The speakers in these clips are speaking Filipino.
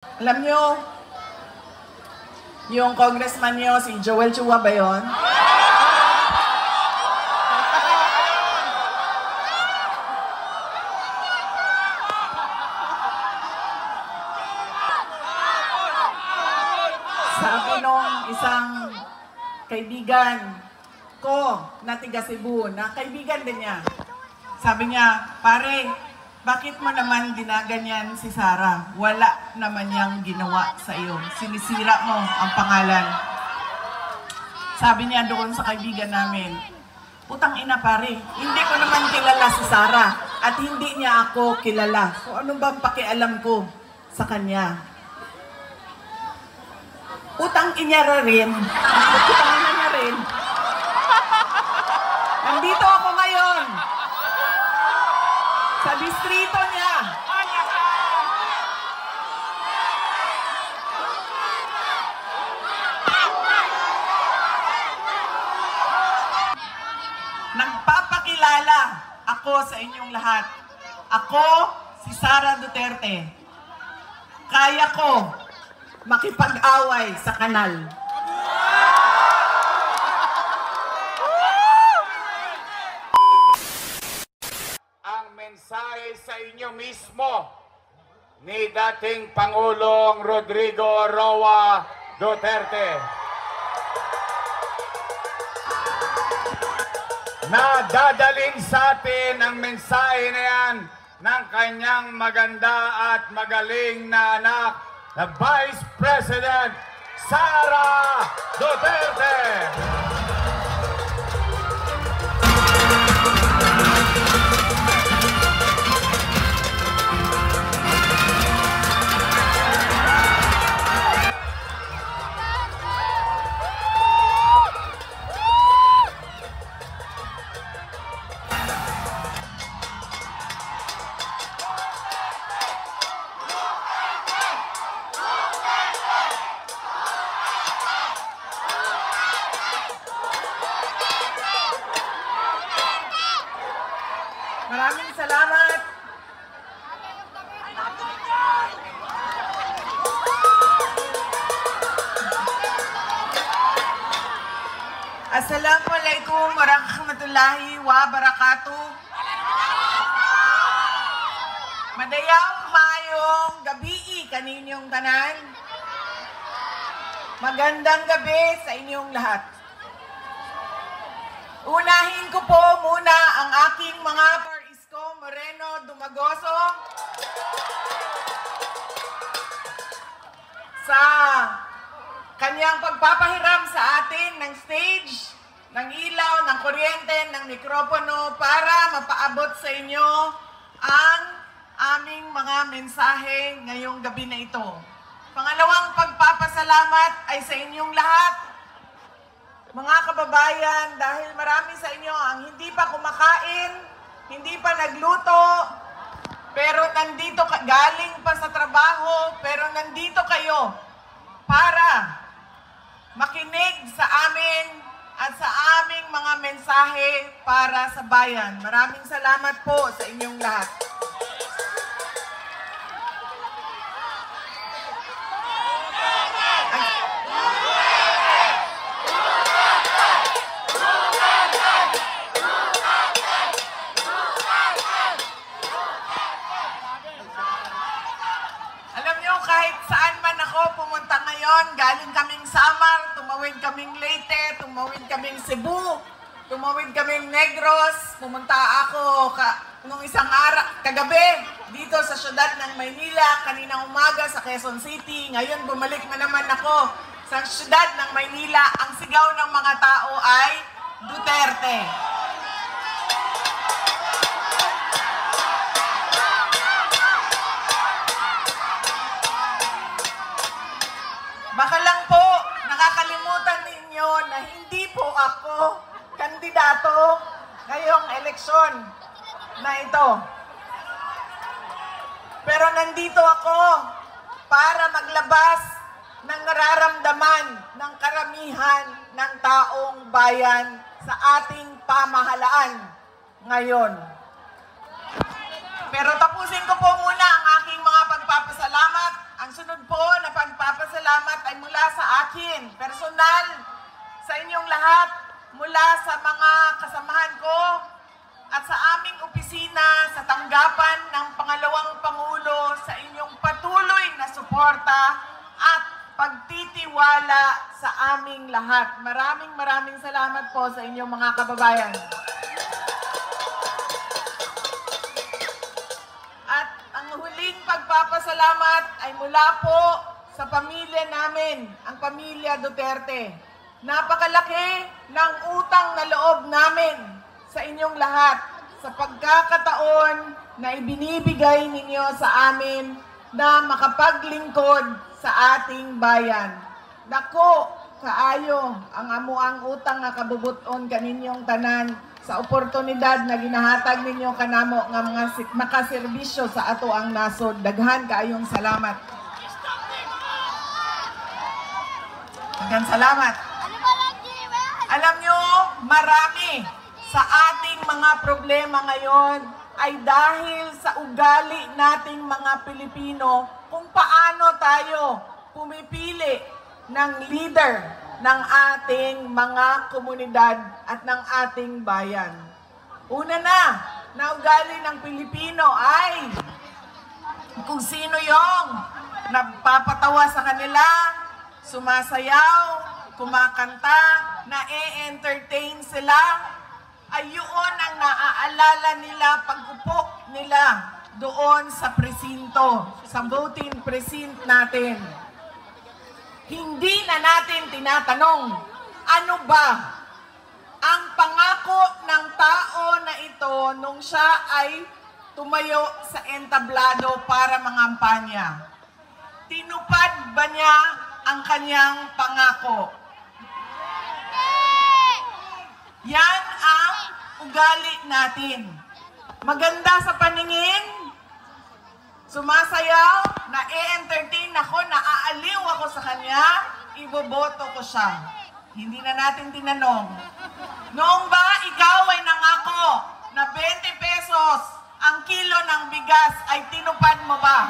Alam nyo, yung congressman nyo, si Joel Chua ba yun? Sabi nung isang kaibigan ko na tiga Cebu, na kaibigan din niya. Sabi niya, pare, bakit mo naman ginaganyan si Sara? Wala naman niyang ginawa sa iyo. Sinisira mo ang pangalan. Sabi niya doon sa kaibigan namin, putang ina pare, hindi ko naman kilala si Sara at hindi niya ako kilala. So ano ba pakialam ko sa kanya? Utang inyara rin. Utang ina niya rin. Nandito ako ngayon. Sa distrito niya. Nagpapakilala ako sa inyong lahat. Ako, si Sara Duterte. Kaya ko makipag-away sa kanal. Ang mensahe sa inyo mismo ni dating Pangulong Rodrigo Roa Duterte na dadalhin sa atin ang mensahe na yan ng kanyang maganda at magaling na anak na Vice President Sara Duterte. Maraming salamat. Assalamualaikum warahmatullahi wabarakatuh. Madayang mayong gabi kaninyong tanan. Magandang gabi sa inyong lahat. Unahin ko po muna ang aking mga Isko Moreno Dumagoso sa kanyang pagpapahiram sa atin ng stage, ng ilaw, ng kuryente, ng mikropono para mapaabot sa inyo ang aming mga mensahe ngayong gabi na ito. Pangalawang pagpapasalamat ay sa inyong lahat, mga kababayan, dahil marami sa inyo ang hindi pa kumakain, hindi pa nagluto, pero nandito galing pa sa trabaho, pero nandito kayo para makinig sa amin at sa aming mga mensahe para sa bayan. Maraming salamat po sa inyong lahat. Kahit saan man ako pumunta ngayon, galing kaming Samar, tumawid kaming Leyte, tumawid kaming Cebu, tumawid kaming Negros, pumunta ako nung isang kagabi dito sa syudad ng Maynila, kaninang umaga sa Quezon City. Ngayon bumalik na naman ako sa syudad ng Maynila. Ang sigaw ng mga tao ay Duterte. Baka lang po, nakakalimutan ninyo na hindi po ako kandidato ngayong eleksyon na ito. Pero nandito ako para maglabas ng nararamdaman ng karamihan ng taong bayan sa ating pamahalaan ngayon. Pero tapusin ko po muna ang aking mga pagpapasalamat Ang sunod po na pagpapasalamat ay mula sa akin, personal, sa inyong lahat, mula sa mga kasamahan ko at sa aming opisina sa tanggapan ng pangalawang Pangulo sa inyong patuloy na suporta at pagtitiwala sa aming lahat. Maraming salamat po sa inyong mga kababayan. At ang huling pagpapasalamat ay mula po sa pamilya namin, ang pamilya Duterte. Napakalaki ng utang na loob namin sa inyong lahat sa pagkakataon na ibinibigay ninyo sa amin na makapaglingkod sa ating bayan. Dako, kaayo, ang amuang utang nga kabubuton kaninyong tanan sa oportunidad na ginahatag ninyo kanamo nga mga makaserbisyo sa ato ang nasod. Daghan kaayong salamat. Daghan salamat. Alam nyo, marami sa ating mga problema ngayon ay dahil sa ugali nating mga Pilipino kung paano tayo pumipili ng leader ng ating mga komunidad at ng ating bayan. Una na ugali ng Pilipino ay kung sino yung nagpapatawa sa kanila, sumasayaw, kumakanta, na-entertain sila, ay yun ang naaalala nila pag-upo nila doon sa presinto, sa voting precinct natin. Hindi na natin tinatanong, ano ba ang pangako ng tao na ito nung siya ay tumayo sa entablado para mangampanya? Tinupad ba niya ang kanyang pangako? Yan ang ugali natin. Maganda sa paningin, sumasayaw, na-entertain ako, naaaliw ako sa kanya, iboboto ko siya. Hindi na natin tinanong. Noong ba ikaw ay nangako na 20 pesos ang kilo ng bigas ay tinupad mo ba?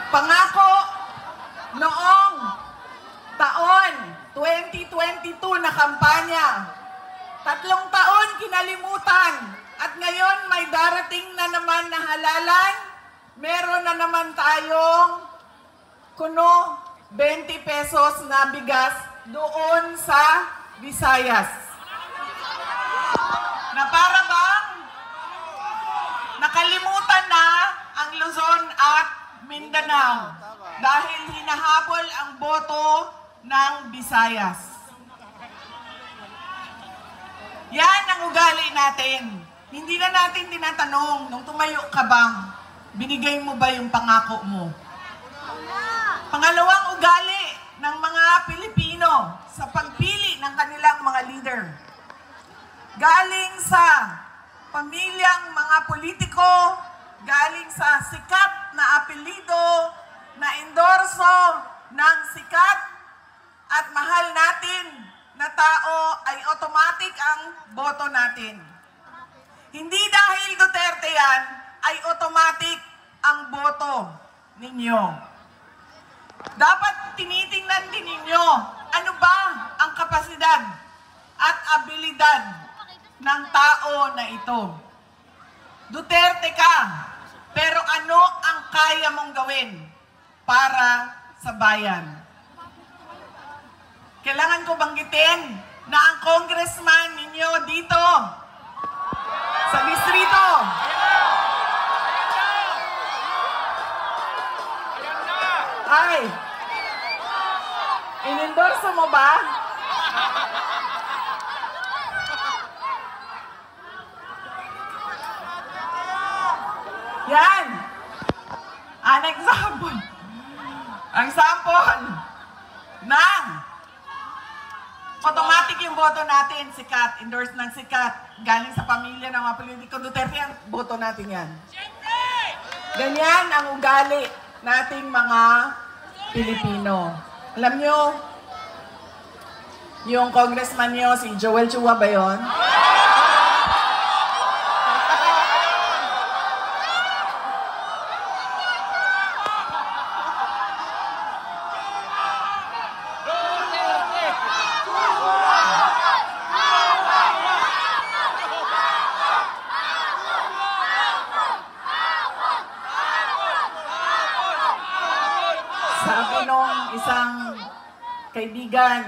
Pangako noong taon 2022 na kampanya, 3 taon kinalimutan at ngayon may darating na naman na halalan. Meron na naman tayong kuno 20 pesos na bigas doon sa Visayas. Na para bang nakalimutan na ang Luzon at Mindanao dahil hinahabol ang boto ng Visayas. Yan ang ugali natin. Hindi na natin tinatanong, nung tumayo ka ba, binigay mo ba yung pangako mo? Pangalawang ugali ng mga Pilipino sa pagpili ng kanilang mga leader. Galing sa pamilyang mga politiko, galing sa sikat na apelido, na endorso ng sikat at mahal natin na tao ay automatic ang boto natin. Hindi dahil Duterte yan, ay automatic ang boto ninyo. Dapat tinitingnan din ninyo, ano ba ang kapasidad at abilidad ng tao na ito. Duterte ka, pero ano ang kaya mong gawin para sa bayan? Kailangan ko banggitin na ang congressman ninyo dito sa distrito ay, inendorso mo ba? Yan. An example. Ang sample ng automatic yung boto natin, sikat, endorse ng sikat, galing sa pamilya ng mga politiko Duterte, yan, boto natin yan. Ganyan ang ugali nating mga Pilipino. Alam nyo, yung congressman nyo, si Joel Chua ba yun? Sabi nung isang kaibigan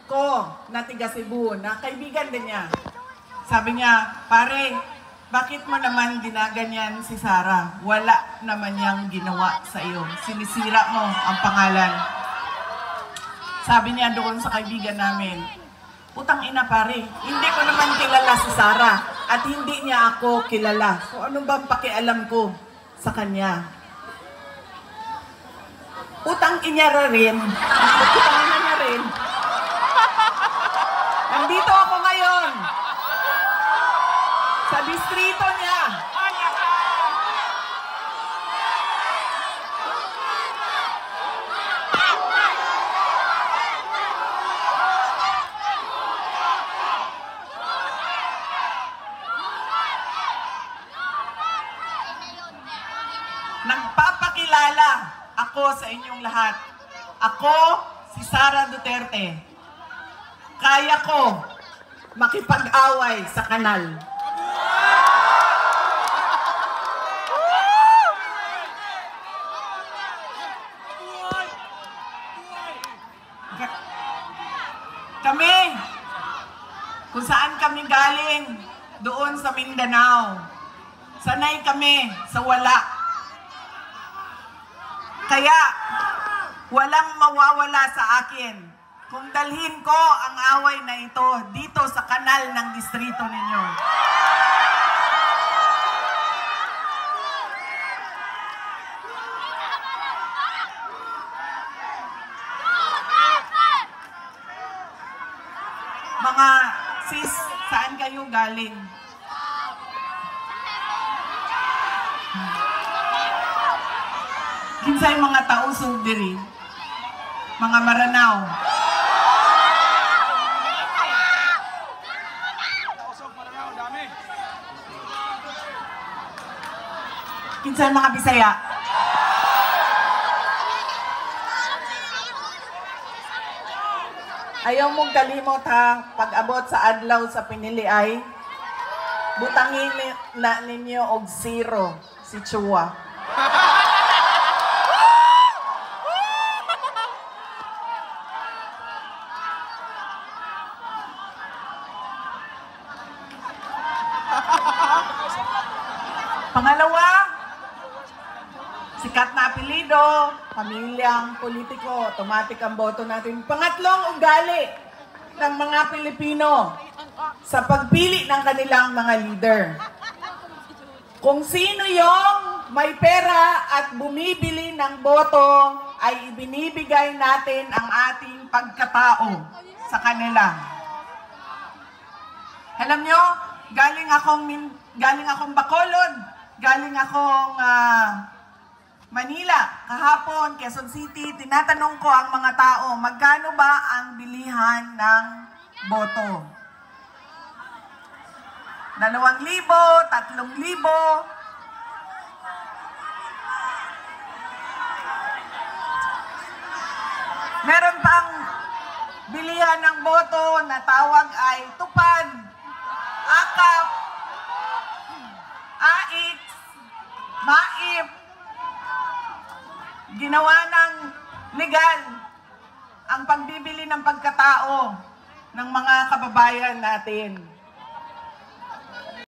ko na tiga Cebu, na kaibigan din niya. Sabi niya, pare, bakit mo naman ginaganyan si Sara? Wala naman niyang ginawa sa iyo. Sinisira mo ang pangalan. Sabi niya doon sa kaibigan namin, putang ina pare, hindi ko naman kilala si Sara at hindi niya ako kilala. So ano bang pakialam ko sa kanya? Utang inyara rin. Utang niya rin. Nandito ako ngayon. Sa distrito niya. Nagpapakilala ako sa inyong lahat. Ako, si Sara Duterte. Kaya ko makipag-away sa kanal. Kami, kung saan kami galing, doon sa Mindanao. Sanay kami sa wala. Kaya, walang mawawala sa akin kung dalhin ko ang away na ito dito sa kanal ng distrito ninyo. Mga sis, saan kayo galing? Kinsay mga tausog diri, mga Maranao. Kinsay mga Bisaya. Ayaw mong kalimot ha, pag-abot sa adlaw sa pinili ay butangin na ninyo og 0 si Chua. Pangalawa, sikat na apelido, pamilyang politiko, automatic ang boto natin. Pangatlong, ugali ng mga Pilipino sa pagpili ng kanilang mga leader. Kung sino yung may pera at bumibili ng boto, ay ibinibigay natin ang ating pagkatao sa kanila. Alam nyo, galing akong Bacolod, galing akong Manila, kahapon, Quezon City, tinatanong ko ang mga tao, magkano ba ang bilihan ng boto? 2,000, 3,000. Meron pang bilihan ng boto na tawag ay tupad, akap, AX, maip, ginawa ng legal ang pagbibili ng pagkatao ng mga kababayan natin.